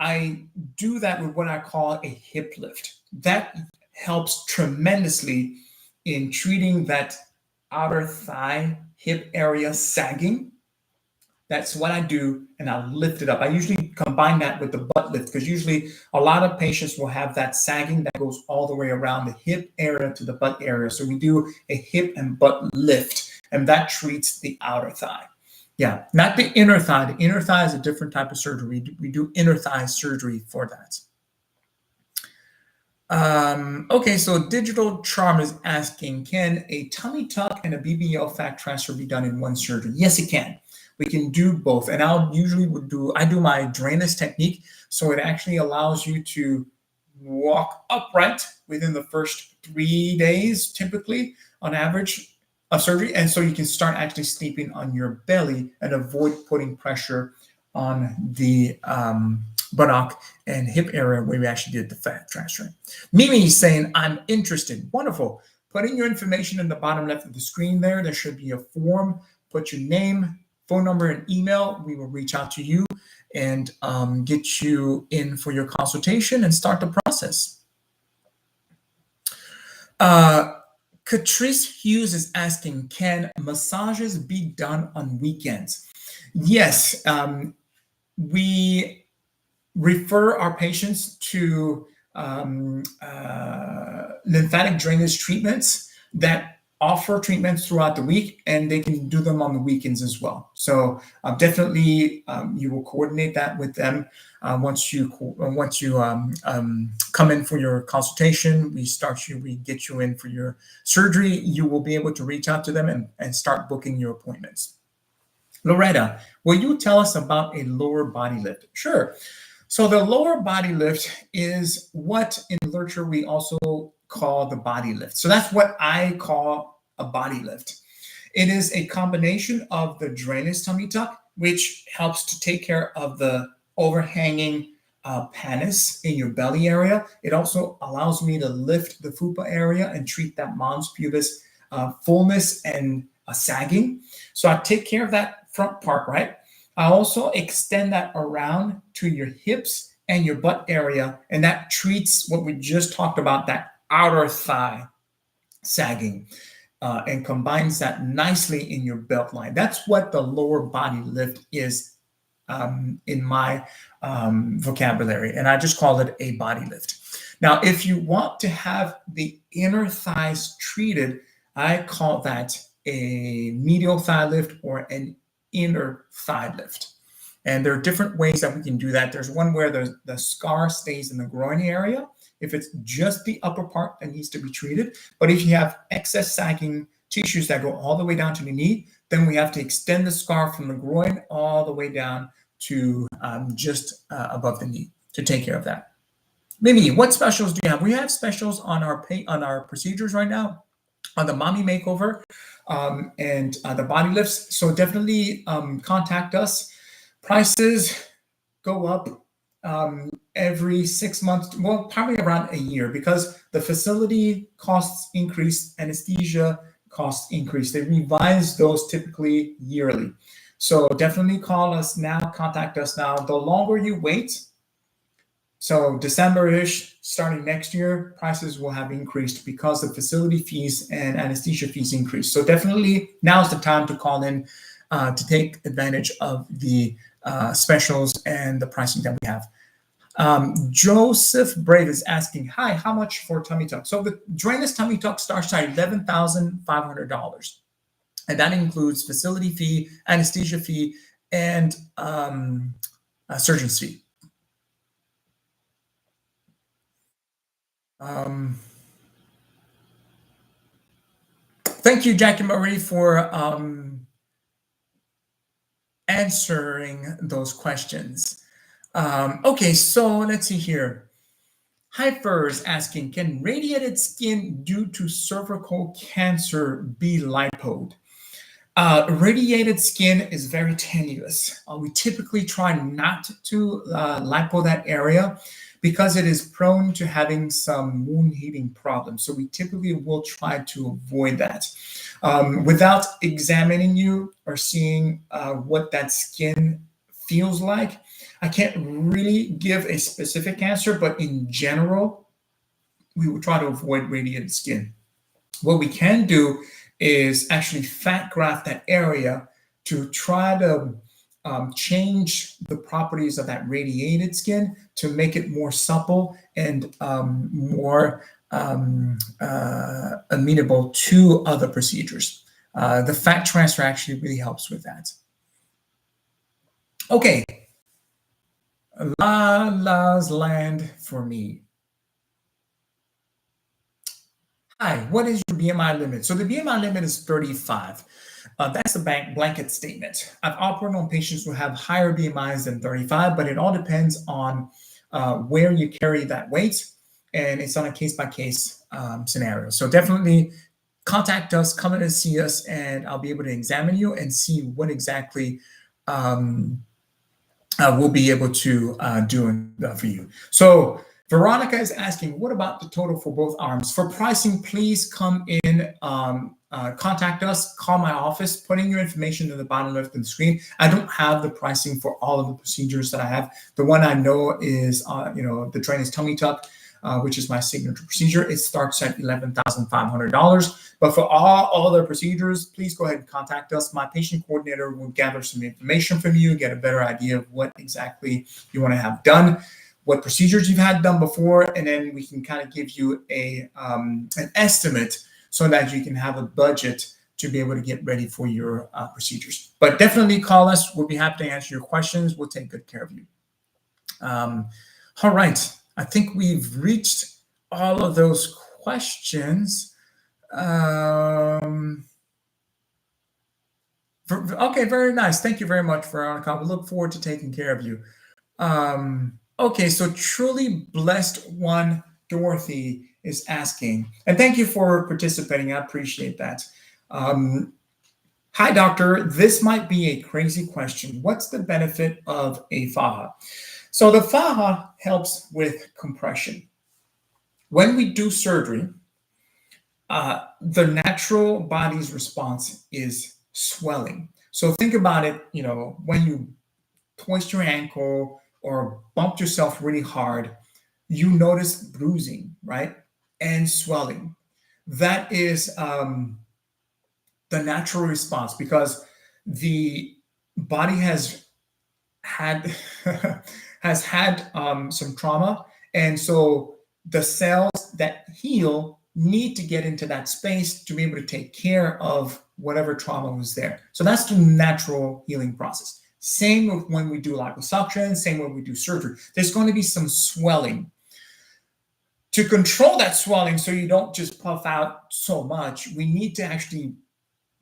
S2: I do that with what I call a hip lift. That helps tremendously in treating that outer thigh hip area sagging. That's what I do, and I lift it up. I usually combine that with the butt lift because usually a lot of patients will have that sagging that goes all the way around the hip area to the butt area. So we do a hip and butt lift, and that treats the outer thigh. Yeah, not the inner thigh. The inner thigh is a different type of surgery. We do inner thigh surgery for that. Okay, so Digital Charm is asking, can a tummy tuck and a BBL fat transfer be done in one surgery? Yes, it can. We can do both. And I do my drainage technique. So it actually allows you to walk upright within the first 3 days, typically on average of surgery. And so you can start actually sleeping on your belly and avoid putting pressure on the buttock and hip area where we actually did the fat transfer. Mimi is saying, I'm interested. Wonderful. Put in your information in the bottom left of the screen there. There should be a form. Put your name, phone number, and email. We will reach out to you and get you in for your consultation and start the process. Catrice Hughes is asking, can massages be done on weekends? Yes. We refer our patients to lymphatic drainage treatments that offer treatments throughout the week, and they can do them on the weekends as well. So definitely you will coordinate that with them once you come in for your consultation. We get you in for your surgery. You will be able to reach out to them and start booking your appointments. Loretta, will you tell us about a lower body lift? Sure. So the lower body lift is what in literature we also call the body lift. So that's what I call a body lift. It is a combination of the drainage tummy tuck, which helps to take care of the overhanging pannus in your belly area. It also allows me to lift the fupa area and treat that mons pubis fullness and sagging. So I take care of that front part, right? I also extend that around to your hips and your butt area, and that treats what we just talked about, that outer thigh sagging, and combines that nicely in your belt line. That's what the lower body lift is in my vocabulary, and I just call it a body lift. Now, if you want to have the inner thighs treated, I call that a medial thigh lift or an inner thigh lift. And there are different ways that we can do that. There's one where the scar stays in the groin area. If it's just the upper part that needs to be treated, but if you have excess sagging tissues that go all the way down to the knee, then we have to extend the scar from the groin all the way down to just above the knee to take care of that. Mimi, what specials do you have? We have specials on our procedures right now, on the mommy makeover and the body lifts. So definitely contact us. Prices go up every 6 months, well, probably around a year, because the facility costs increase, anesthesia costs increase. They revise those typically yearly. So definitely call us now, contact us now. The longer you wait, So December-ish, starting next year, prices will have increased because the facility fees and anesthesia fees increase. So definitely now's the time to call in to take advantage of the specials and the pricing that we have. Joseph Brave is asking, hi, how much for tummy tuck? So the drainless tummy tuck starts at $11,500. And that includes facility fee, anesthesia fee, and surgeon's fee. Thank you, Jackie Marie, for answering those questions. Okay, so let's see here. Hyper is asking, can radiated skin due to cervical cancer be lipoed? Radiated skin is very tenuous. We typically try not to lipo that area because it is prone to having some wound healing problems. So we typically will try to avoid that. Without examining you or seeing what that skin feels like, I can't really give a specific answer, but in general, we will try to avoid radiated skin. What we can do is actually fat graft that area to try to change the properties of that radiated skin to make it more supple and more amenable to other procedures. The fat transfer actually really helps with that. Okay. La's land for me. Hi, what is your BMI limit? So the BMI limit is 35. That's a blanket statement. I've operated on patients who have higher BMIs than 35, but it all depends on where you carry that weight, and it's on a case-by-case scenario. So definitely contact us, come in and see us, and I'll be able to examine you and see what exactly we'll be able to do for you. So Veronica is asking, what about the total for both arms? For pricing, please come in, contact us, call my office, put in your information in the bottom left of the screen. I don't have the pricing for all of the procedures that I have. The one I know is, the drainless tummy tuck, which is my signature procedure. It starts at $11,500. But for all other procedures, please go ahead and contact us. My patient coordinator will gather some information from you, get a better idea of what exactly you want to have done, what procedures you've had done before, and then we can kind of give you an estimate so that you can have a budget to be able to get ready for your procedures. But definitely call us. We'll be happy to answer your questions. We'll take good care of you. All right. I think we've reached all of those questions. Okay, very nice. Thank you very much, Veronica. We look forward to taking care of you. Okay, so truly blessed one, Dorothy is asking, and thank you for participating. I appreciate that. Hi, doctor. This might be a crazy question. What's the benefit of a faja? So the faja helps with compression. When we do surgery, the natural body's response is swelling. So think about it, when you twist your ankle or bump yourself really hard, you notice bruising, right? And swelling. That is the natural response because the body has had some trauma, and so the cells that heal need to get into that space to be able to take care of whatever trauma was there. So that's the natural healing process. Same with when we do liposuction, same when we do surgery. There's going to be some swelling. To control that swelling so you don't just puff out so much, we need to actually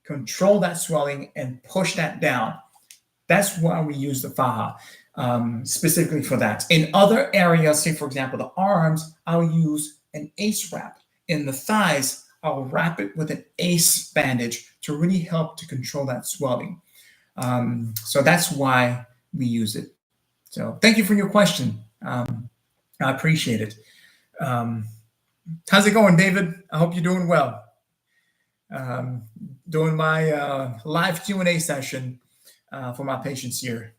S2: control that swelling and push that down. That's why we use the faja, specifically for that. In other areas, say for example, the arms, I'll use an ACE wrap. In the thighs, I'll wrap it with an ACE bandage to really help to control that swelling. So that's why we use it. So thank you for your question. I appreciate it. How's it going, David? I hope you're doing well. Doing my live Q&A session for my patients here.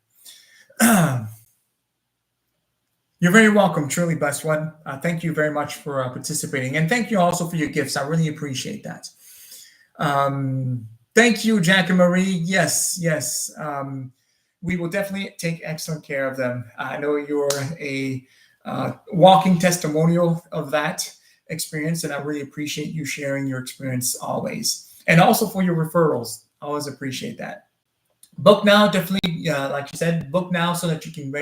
S2: You're very welcome, truly, best one. Thank you very much for participating. And thank you also for your gifts. I really appreciate that. Thank you, Jack and Marie. Yes, yes. We will definitely take excellent care of them. I know you're a walking testimonial of that experience, and I really appreciate you sharing your experience always. And also for your referrals. Always appreciate that. Book now, definitely. Like you said, book now so that you can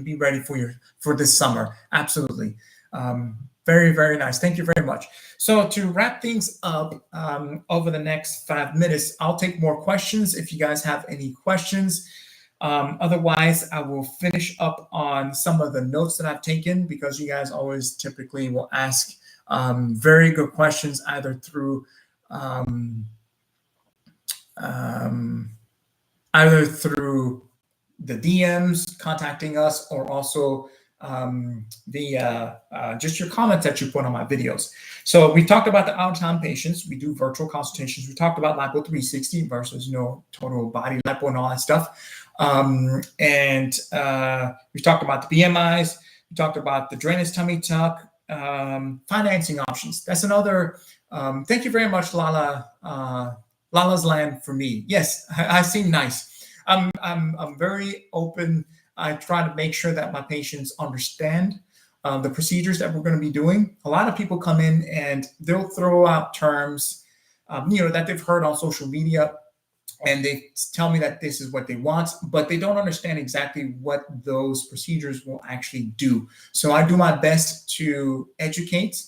S2: be ready for this summer. Absolutely. Very, very nice. Thank you very much. So to wrap things up, over the next 5 minutes, I'll take more questions if you guys have any questions. Otherwise, I will finish up on some of the notes that I've taken, because you guys always typically will ask very good questions either through the DMs contacting us, or also just your comments that you put on my videos. So we talked about the out-of-town patients. We do virtual consultations. We talked about lipo 360 versus total body lipo and all that stuff. And we talked about the BMIs. We talked about the drainage tummy tuck, financing options. That's another. Thank you very much, Lala. Lala's land for me. Yes, I seem nice. I'm very open. I try to make sure that my patients understand the procedures that we're going to be doing. A lot of people come in and they'll throw out terms, that they've heard on social media, and they tell me that this is what they want, but they don't understand exactly what those procedures will actually do. So I do my best to educate,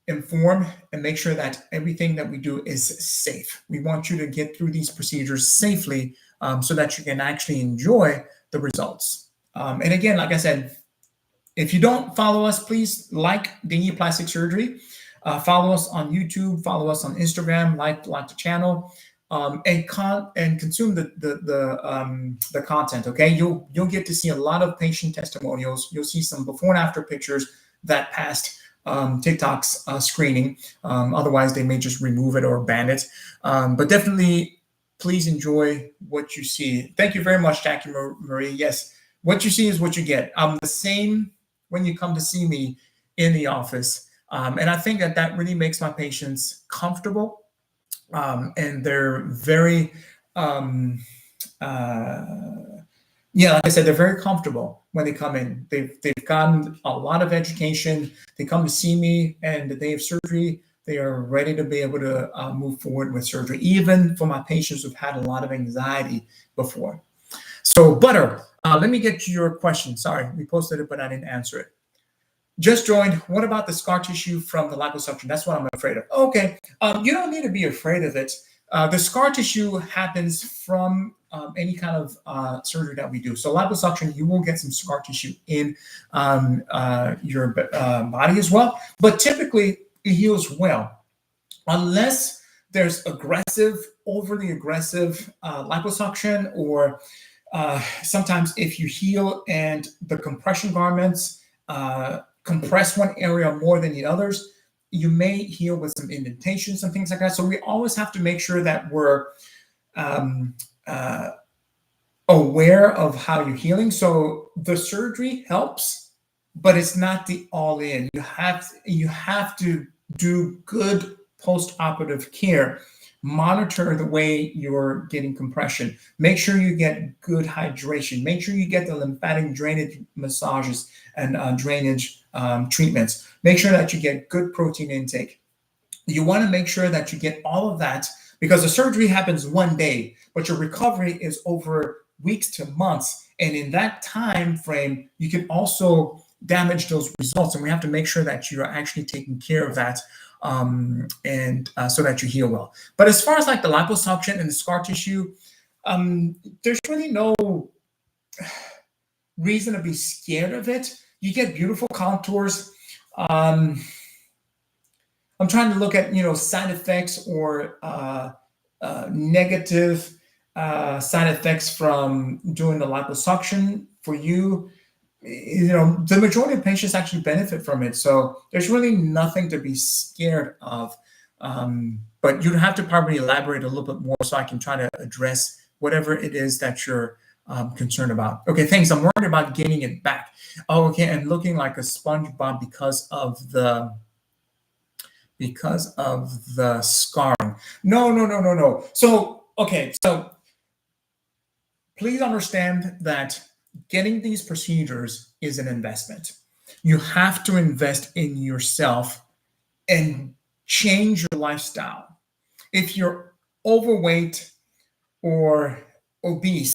S2: inform, and make sure that everything that we do is safe. We want you to get through these procedures safely, so that you can actually enjoy the results. And again, like I said, if you don't follow us, please like Deigni Plastic Surgery. Follow us on YouTube. Follow us on Instagram. Like the channel, and consume the content. Okay, you'll get to see a lot of patient testimonials. You'll see some before and after pictures that passed TikTok's screening. Otherwise, they may just remove it or ban it. But definitely, please enjoy what you see. Thank you very much, Jackie Marie. Yes, what you see is what you get. I'm the same when you come to see me in the office. And I think that really makes my patients comfortable. And they're very, like I said, they're very comfortable when they come in. They've gotten a lot of education. They come to see me, and the day of surgery, they are ready to be able to move forward with surgery, even for my patients who've had a lot of anxiety before. So, Butter, let me get to your question. Sorry, we posted it, but I didn't answer it. Just joined. What about the scar tissue from the liposuction? That's what I'm afraid of. Okay, you don't need to be afraid of it. The scar tissue happens from any kind of surgery that we do. So liposuction, you will get some scar tissue in your body as well. But typically, it heals well, unless there's overly aggressive liposuction, or sometimes if you heal and the compression garments compress one area more than the others, you may heal with some indentations and things like that. So we always have to make sure that we're aware of how you're healing. So the surgery helps, but it's not the all in. You have to do good post-operative care. Monitor the way you're getting compression. Make sure you get good hydration. Make sure you get the lymphatic drainage massages and drainage treatments. Make sure that you get good protein intake. You want to make sure that you get all of that, because the surgery happens one day, but your recovery is over weeks to months. And in that time frame, you can also damage those results. And we have to make sure that you're actually taking care of that, so that you heal well. But as far as like the liposuction and the scar tissue, there's really no reason to be scared of it. You get beautiful contours. I'm trying to look at side effects or negative side effects from doing the liposuction for you. The majority of patients actually benefit from it. So there's really nothing to be scared of. But you'd have to probably elaborate a little bit more so I can try to address whatever it is that you're concerned about. Okay, thanks. I'm worried about getting it back. Oh, okay, and looking like a SpongeBob because of the scarring. No, no, no, no, no. So, okay, so please understand that getting these procedures is an investment. You have to invest in yourself and change your lifestyle. If you're overweight or obese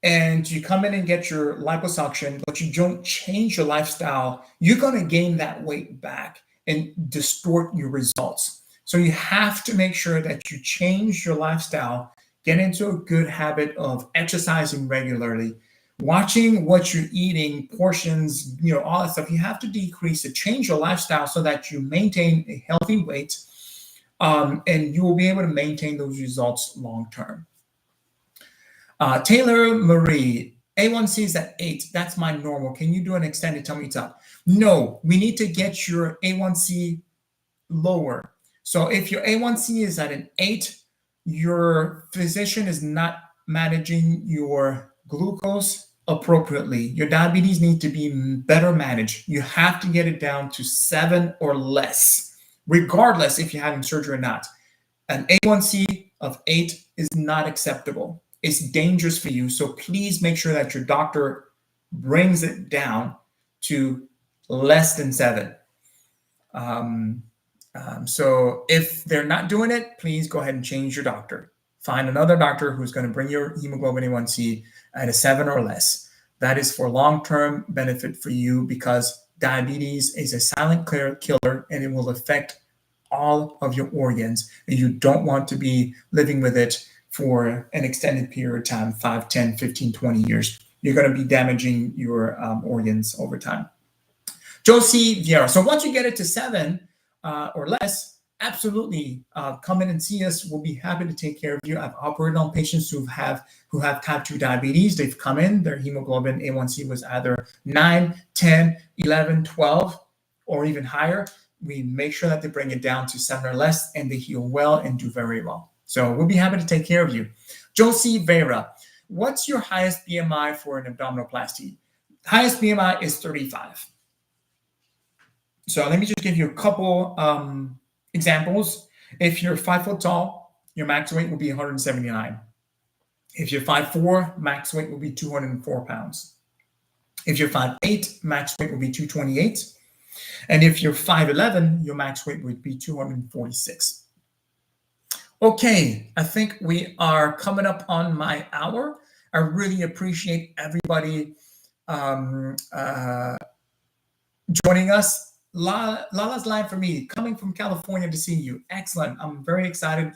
S2: and you come in and get your liposuction, but you don't change your lifestyle, you're going to gain that weight back and distort your results. So you have to make sure that you change your lifestyle, get into a good habit of exercising regularly, watching what you're eating, portions, all that stuff. You have to decrease it, change your lifestyle so that you maintain a healthy weight, and you will be able to maintain those results long term. Taylor Marie, A1C is at 8. That's my normal. Can you do an extended tummy tuck? No, we need to get your A1C lower. So if your A1C is at an 8, your physician is not managing your glucose appropriately. Your diabetes needs to be better managed. You have to get it down to 7 or less, regardless if you're having surgery or not. An A1C of 8 is not acceptable. It's dangerous for you. So please make sure that your doctor brings it down to less than 7. So if they're not doing it, please go ahead and change your doctor. Find another doctor who's going to bring your hemoglobin A1C at a 7 or less. That is for long-term benefit for you, because diabetes is a silent killer and it will affect all of your organs. And you don't want to be living with it for an extended period of time, 5, 10, 15, 20 years. You're going to be damaging your organs over time. Josie Vieira. So once you get it to 7 or less, absolutely come in and see us. We'll be happy to take care of you. I've operated on patients who have type 2 diabetes. They've come in, their hemoglobin A1C was either 9, 10, 11, 12, or even higher. We make sure that they bring it down to 7 or less, and they heal well and do very well. So we'll be happy to take care of you. Josie Vera, what's your highest BMI for an abdominoplasty? Highest BMI is 35. So let me just give you a couple examples. If you're 5 foot tall, your max weight will be 179. If you're 5'4", max weight will be 204 pounds. If you're 5'8", max weight will be 228. And if you're 5'11", your max weight would be 246. Okay, I think we are coming up on my hour. I really appreciate everybody joining us. Lala's live for me, coming from California to see you. Excellent. I'm very excited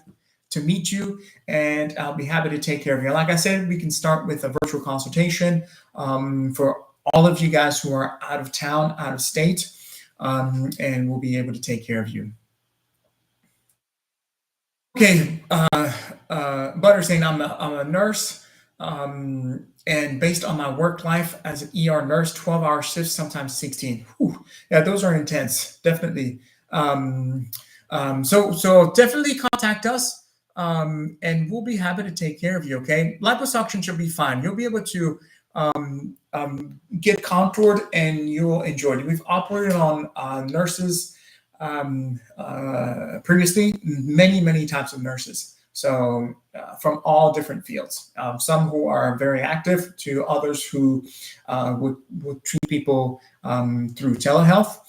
S2: to meet you, and I'll be happy to take care of you. Like I said, we can start with a virtual consultation for all of you guys who are out of town, out of state, and we'll be able to take care of you. Okay, Butter saying I'm a nurse, and based on my work life as an ER nurse, 12-hour shifts, sometimes 16. Whew. Yeah, those are intense, definitely. So definitely contact us, and we'll be happy to take care of you. Okay, liposuction should be fine. You'll be able to get contoured, and you'll enjoy it. We've operated on nurses previously, many types of nurses. So from all different fields, some who are very active to others who would treat people through telehealth.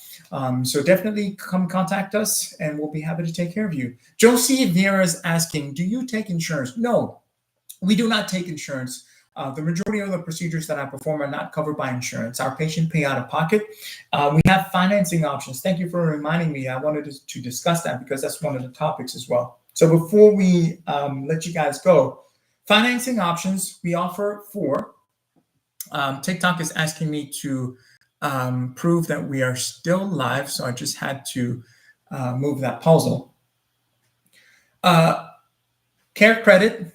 S2: So definitely come contact us, and we'll be happy to take care of you. Josie Vieira is asking, do you take insurance? No, we do not take insurance. The majority of the procedures that I perform are not covered by insurance. Our patient pay out of pocket. We have financing options. Thank you for reminding me. I wanted to discuss that because that's one of the topics as well. So before we let you guys go, financing options we offer for TikTok is asking me to prove that we are still live. So I just had to move that puzzle. Care Credit,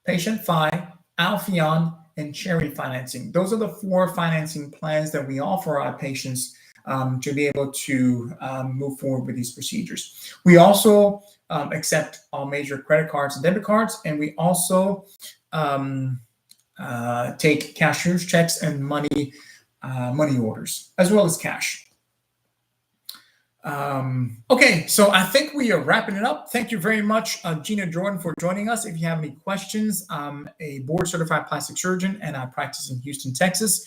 S2: Patient Fi, Alpheon, and Cherry Financing. Those are the 4 financing plans that we offer our patients to be able to move forward with these procedures. We also accept all major credit cards and debit cards, and we also take cashier's checks and money orders, as well as cash. Okay, so I think we are wrapping it up. Thank you very much, Gina Jordan, for joining us. If you have any questions, I'm a board-certified plastic surgeon, and I practice in Houston, Texas.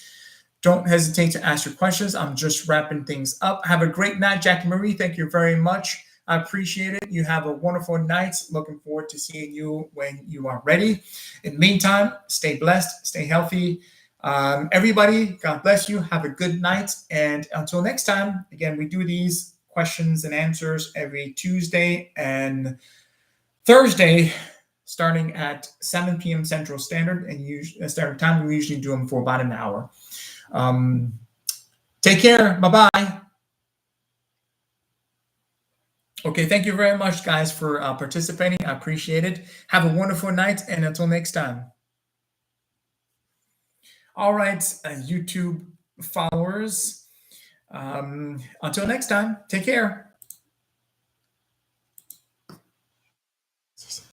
S2: Don't hesitate to ask your questions. I'm just wrapping things up. Have a great night, Jackie Marie. Thank you very much. I appreciate it. You have a wonderful night. Looking forward to seeing you when you are ready. In the meantime, stay blessed, stay healthy. Everybody, God bless you. Have a good night. And until next time, again, we do these questions and answers every Tuesday and Thursday, starting at 7 p.m. Central Standard Standard Time. We usually do them for about an hour. Take care. Bye-bye. Okay, thank you very much, guys, for participating. I appreciate it. Have a wonderful night, and until next time. All right, YouTube followers. Until next time, take care.